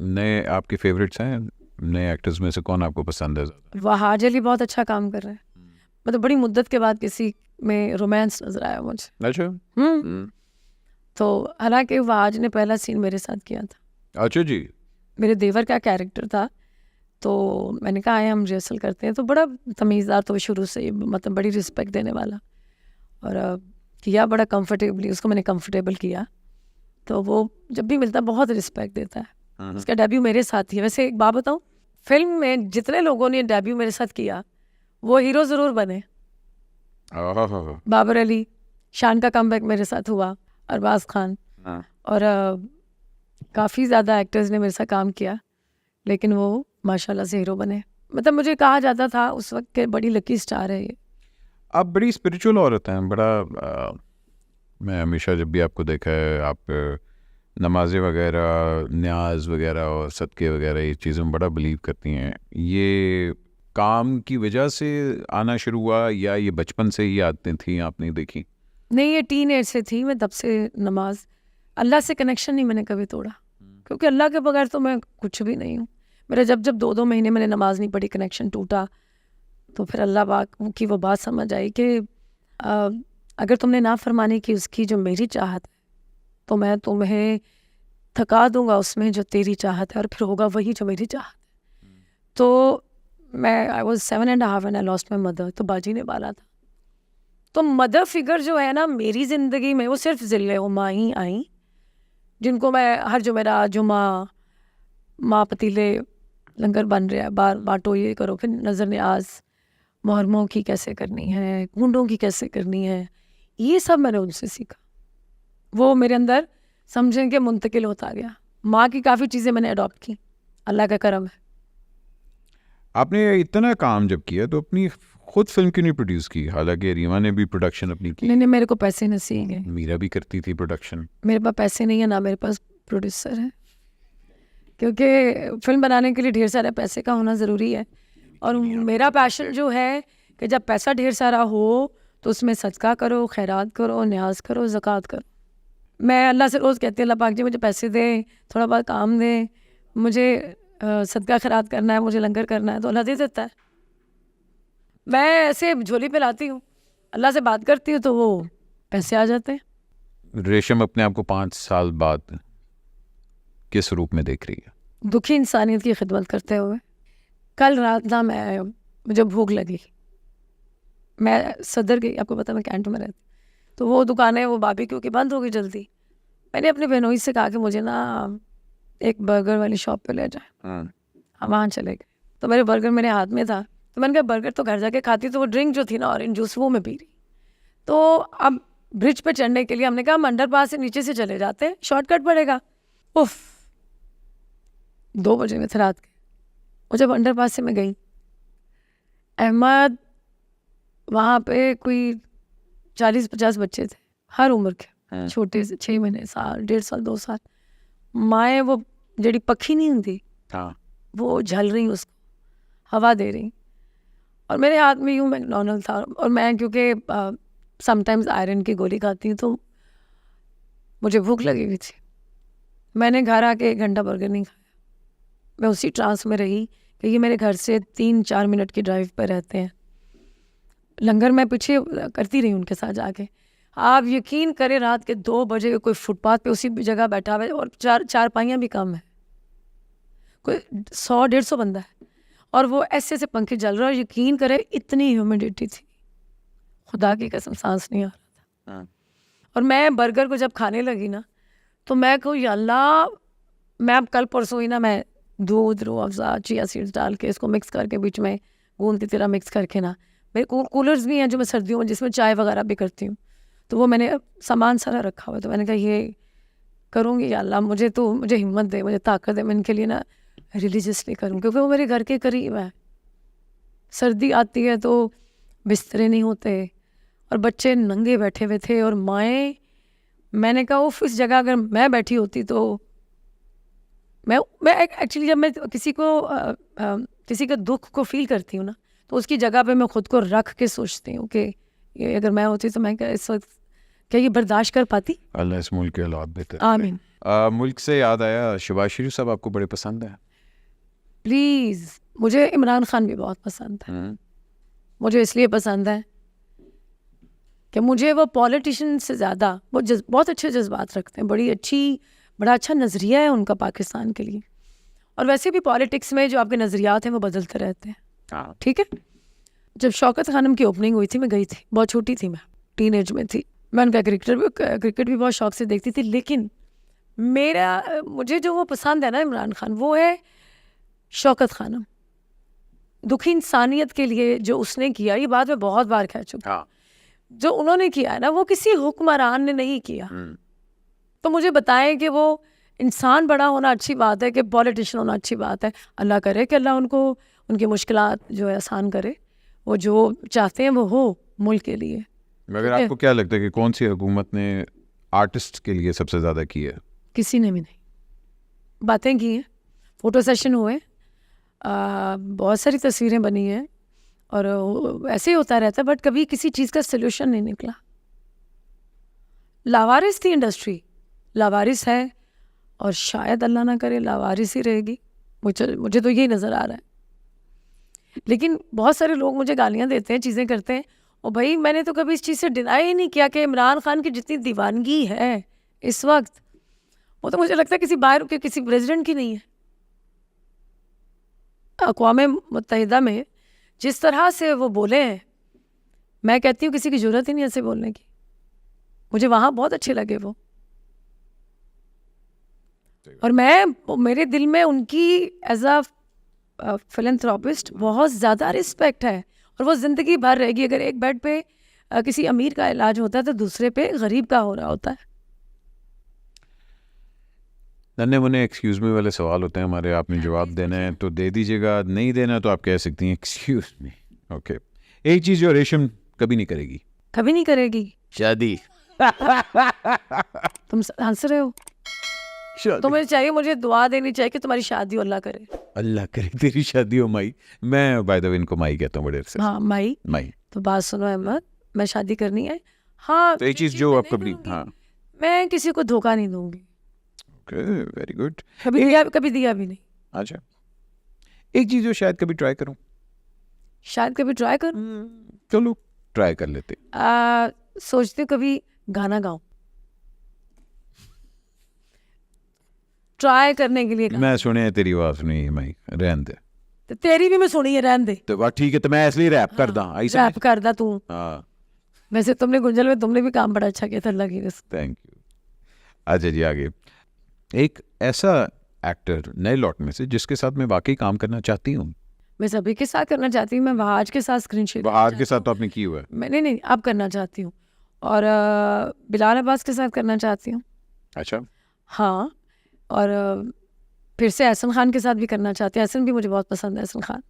नए आपके फेवरेट्स हैं? नए एक्टर्स में से कौन आपको पसंद है ज़्यादा? वहाज अली बहुत अच्छा काम कर रहे हैं, मतलब बड़ी मुद्दत के बाद किसी में रोमांस नजर आया मुझे। अच्छा। तो हालांकि वहाज ने पहला सीन मेरे साथ किया था। अच्छा जी। मेरे देवर का कैरेक्टर था, तो मैंने कहा आए हम रिहर्सल करते हैं। तो बड़ा तमीज़दार, तो शुरू से ही मतलब बड़ी रिस्पेक्ट देने वाला, और किया बड़ा कंफर्टेबली, उसको मैंने कंफर्टेबल किया। तो वो जब भी मिलता है बहुत रिस्पेक्ट देता है। उसका डेब्यू मेरे साथ ही है। वैसे एक बात बताऊँ, फिल्म में जितने लोगों ने डेब्यू मेरे साथ किया वो हीरो ज़रूर बने। बाबर अली, शान का कमबैक मेरे साथ हुआ, अरबाज खान, और काफ़ी ज़्यादा एक्टर्स ने मेरे साथ काम किया, लेकिन वो माशाल्लाह से हीरो बने। मतलब मुझे कहा जाता था उस वक्त के बड़ी लकी स्टार है ये। आप बड़ी स्पिरिचुअल औरत हैं, बड़ा मैं हमेशा जब भी आपको देखा है आप नमाज़ें वगैरह, न्याज वगैरह और सदक़े वगैरह ये चीज़ों में बड़ा बिलीव करती हैं। ये काम की वजह से आना शुरू हुआ या ये बचपन से ही आदतें थी आपने देखी? नहीं, ये टीन एज से थी। मैं तब से नमाज, अल्लाह से कनेक्शन नहीं मैंने कभी तोड़ा, क्योंकि अल्लाह के बगैर तो मैं कुछ भी नहीं हूँ। मेरा जब 2-2 महीने मैंने नमाज नहीं पढ़ी, कनेक्शन टूटा। तो फिर अल्लाह पाक की वो बात समझ आई कि अगर तुमने ना फरमानी की उसकी जो मेरी चाहत है, तो मैं तुम्हें थका दूंगा उसमें जो तेरी चाहत है, और फिर होगा वही जो मेरी चाहत है। तो मैं I was 7.5 and I lost my mother. तो बाजी ने पाला था। तो मदर फिगर जो है ना मेरी ज़िंदगी में, वो सिर्फ ज़िले उमा ही आई, जिनको मैं हर जुमेरात जुमा, माँ पतीले लंगर बन रहा है, बाटो ये करो, फिर नज़र न्याज, मुहर्रमों की कैसे करनी है, कुंडों की कैसे करनी है, ये सब मैंने उनसे सीखा। वो मेरे अंदर समझें कि मुंतकिल होता गया। माँ की काफ़ी चीज़ें मैंने अडॉप्ट की, अल्लाह का करम है। आपने इतना काम जब किया तो अपनी खुद फिल्म क्यों नहीं प्रोड्यूस की? हालांकि रीमा ने भी प्रोडक्शन अपनी की। नहीं, मेरे को पैसे नसीब है। मीरा भी करती थी प्रोडक्शन। मेरे पास पैसे नहीं है, ना मेरे पास प्रोड्यूसर है, क्योंकि फिल्म बनाने के लिए ढेर सारे पैसे का होना ज़रूरी है। और मेरा पैशन जो है कि जब पैसा ढेर सारा हो तो उसमें सदका करो, खैरात करो, न्याज करो, ज़कात करो। मैं अल्लाह से रोज़ कहती हूँ, अल्लाह पाक जी मुझे पैसे दे, थोड़ा बहुत काम दे, मुझे सदका खैरात करना है, मुझे लंगर करना है, तो अल्लाह दे देता है। मैं ऐसे झोली पे लाती हूँ, अल्लाह से बात करती हूँ तो वो पैसे आ जाते हैं। रेशम अपने आप को 5 साल बाद किस रूप में देख रही है? दुखी इंसानियत की खिदमत करते हुए। कल रात ना मुझे भूख लगी, मैं सदर गई, आपको पता मैं कैंट में रहती, तो वो दुकानें वो बारबेक्यू की बंद हो गई जल्दी। मैंने अपने बहनोई से कहा कि मुझे ना एक बर्गर वाली शॉप पे ले जाए। हम वहाँ चले गए, तो मेरे बर्गर मेरे हाथ में था, तो मैंने कहा बर्गर तो घर जाके खाती, तो वो ड्रिंक जो थी ना ऑरेंज जूस, वो मैं पी रही। तो अब ब्रिज पे चढ़ने के लिए हमने कहा हम अंडरपास से नीचे से चले जाते हैं, शॉर्टकट पड़ेगा। उफ, 2 बजे में थे रात के, और जब अंडरपास से मैं गई, अहमद वहाँ पे कोई 40-50 बच्चे थे, हर उम्र के, छोटे से 6 महीने, साल, 1.5 साल, 2 साल। माएँ वो जड़ी पक्षी नहीं होती, वो झल रही उसको हवा दे रही, और मेरे हाथ में यूँ मैकडोनल्ड था। और मैं क्योंकि समटाइम्स आयरन की गोली खाती हूँ, तो मुझे भूख लगी हुई थी। मैंने घर आके 1 घंटा बर्गर नहीं खाया। मैं उसी ट्रांस में रही कि ये मेरे घर से 3-4 मिनट की ड्राइव पर रहते हैं। लंगर मैं पीछे करती रही उनके साथ जाके। आप यकीन करें, रात के 2 बजे कोई फुटपाथ पे उसी जगह बैठा हुआ है, और 4 पाइयाँ भी कम है, कोई 100-150 बंदा है, और वो ऐसे ऐसे पंखे जल रहे, और यकीन करें इतनी ह्यूमिडिटी थी, खुदा की कसम सांस नहीं आ रहा था। और मैं बर्गर को जब खाने लगी ना, तो मैं कहूँ या अल्लाह, मैं अब कल परसों ही ना मैं दूध, रूह अफ़ज़ा, चिया सीड्स डाल के इसको मिक्स करके बीच में गूंद की तरह मिक्स करके ना, मेरे कूलर्स भी हैं जो मैं सर्दियों में जिसमें चाय वगैरह भी करती हूँ, तो वो मैंने सामान सारा रखा हुआ है। तो मैंने कहा ये करूँगी या अल्लाह, मुझे हिम्मत दे, मुझे ताकत दे, मैं इनके लिए ना रिलीजियसली करूँ, क्योंकि वो मेरे घर के करीब है। सर्दी आती है तो बिस्तरे नहीं होते, और बच्चे नंगे बैठे हुए थे, और माएँ, मैंने कहा उफ, इस जगह अगर मैं बैठी होती तो मैं एक्चुअली जब मैं किसी के दुख को फील करती हूँ ना, तो उसकी जगह पे मैं खुद को रख के सोचती हूँ कि ये अगर मैं होती तो मैं क्या इस वक्त क्या ये बर्दाश्त कर पाती? अल्लाह इस मुल्क के हालात बेहतर आमीन। मुल्क से याद आया, शहबाज शरीफ साहब आपको बड़े पसंद है? प्लीज़, मुझे इमरान खान भी बहुत पसंद है। मुझे इसलिए पसंद है कि मुझे वो पॉलिटिशियन से ज़्यादा वो बहुत अच्छे जज्बात रखते हैं, बड़ा अच्छा नज़रिया है उनका पाकिस्तान के लिए। और वैसे भी पॉलिटिक्स में जो आपके नज़रियात हैं वो बदलते रहते हैं, ठीक है। जब शौकत खानम की ओपनिंग हुई थी, मैं गई थी, बहुत छोटी थी, मैं टीनेज में थी। मैं उनका क्रिकेट भी बहुत शौक से देखती थी, लेकिन मुझे जो वो पसंद है ना इमरान खान, वो है शौकत खानम। दुखी इंसानियत के लिए जो उसने किया, ये बात मैं बहुत बार कह चुकी हूँ, जो उन्होंने किया है ना, वो किसी हुक्मरान ने नहीं किया। तो मुझे बताएं कि वो इंसान बड़ा होना अच्छी बात है कि पॉलिटिशियन होना अच्छी बात है। अल्लाह करे कि अल्लाह उनको उनकी मुश्किलात जो है आसान करे, वो जो चाहते हैं वो हो मुल्क के लिए। मगर आपको क्या लगता है कि कौन सी हुकूमत ने आर्टिस्ट के लिए सबसे ज़्यादा की है? किसी ने भी नहीं। बातें की हैं, फ़ोटो सेशन हुए, बहुत सारी तस्वीरें बनी हैं और ऐसे ही होता रहता है, बट कभी किसी चीज़ का सल्यूशन नहीं निकला। लावारिस थी इंडस्ट्री, लावारिस है और शायद अल्लाह ना करे लावारिस ही रहेगी। मुझे तो यही नज़र आ रहा है। लेकिन बहुत सारे लोग मुझे गालियाँ देते हैं, चीज़ें करते हैं, और भाई मैंने तो कभी इस चीज़ से डिनाई ही नहीं किया कि इमरान खान की जितनी दीवानगी है इस वक्त, वो तो मुझे लगता है किसी बाहर के किसी प्रेसिडेंट की नहीं है। अक़वाम मुत्तहिदा में जिस तरह से वो बोले हैं, मैं कहती हूँ किसी की ज़रूरत ही नहीं ऐसे बोलने की। मुझे वहाँ बहुत अच्छे लगे वो, और मेरे दिल में उनकी एज अ फिलैंथ्रोपिस्ट बहुत ज़्यादा रिस्पेक्ट है, और वो ज़िंदगी भर रहेगी। अगर एक बेड पे किसी अमीर का इलाज होता है तो दूसरे पे गरीब का हो रहा होता है। नन्हे मुन्ने एक्सक्यूज़ मी वाले सवाल होते हैं हमारे, आपने जवाब देना है तो दे दीजिएगा, नहीं देना तो आप कह सकती हैं एक्सक्यूज़ मी। ओके, एक चीज़ जो रेशम कभी नहीं करेगी? कभी नहीं करेगी शादी। तुम हंस रहे हो? तुम्हें चाहिए, मुझे दुआ देनी चाहिए कि तुम्हारी शादी अल्लाह करे। अल्लाह करे तेरी शादी हो माई। मैं बाय द वे इनको माई कहता हूँ बड़े अरसे से। हाँ माई। तो बात सुनो अहमद, मैं शादी करनी है। हाँ, तो एक चीज़ जो आप कभी, हाँ, मैं किसी को धोखा नहीं दूंगी। Okay, very good. कभी दिया भी नहीं। अच्छा, एक चीज़ जो शायद कभी ट्राई करूँ? शायद कभी ट्राई करूँ? चलो ट्राई कर लेते। सोचती हूँ कभी गाना गाऊं, ट्राई करने के लिए। मैं सुने तेरी आवाज़ सुनी माई, रहन दे। तो तेरी भी मैं सुनी है, रहन दे। तो बात ठीक है, तो मैं इसलिए रैप कर दा। रैप कर दा तू। हाँ, वैसे तुमने गुंजल में तुमने भी काम बड़ा अच्छा किया था, अल्लाह की कसम। Thank you. अच्छा जी, आगे एक ऐसा एक्टर नए लॉट में से जिसके साथ मैं वाकई काम करना चाहती हूँ। मैं सभी के साथ करना चाहती हूँ। मैं वहाज के साथ स्क्रीन शेयर, वहाज के साथ तो आपने की हुआ है। मैंने नहीं, अब करना चाहती हूँ। और बिलाल अब्बास के साथ करना चाहती हूँ। अच्छा, हाँ, और फिर से एहसन खान के साथ भी करना चाहती हूँ। एहसन भी मुझे बहुत पसंद है, एहसन खान।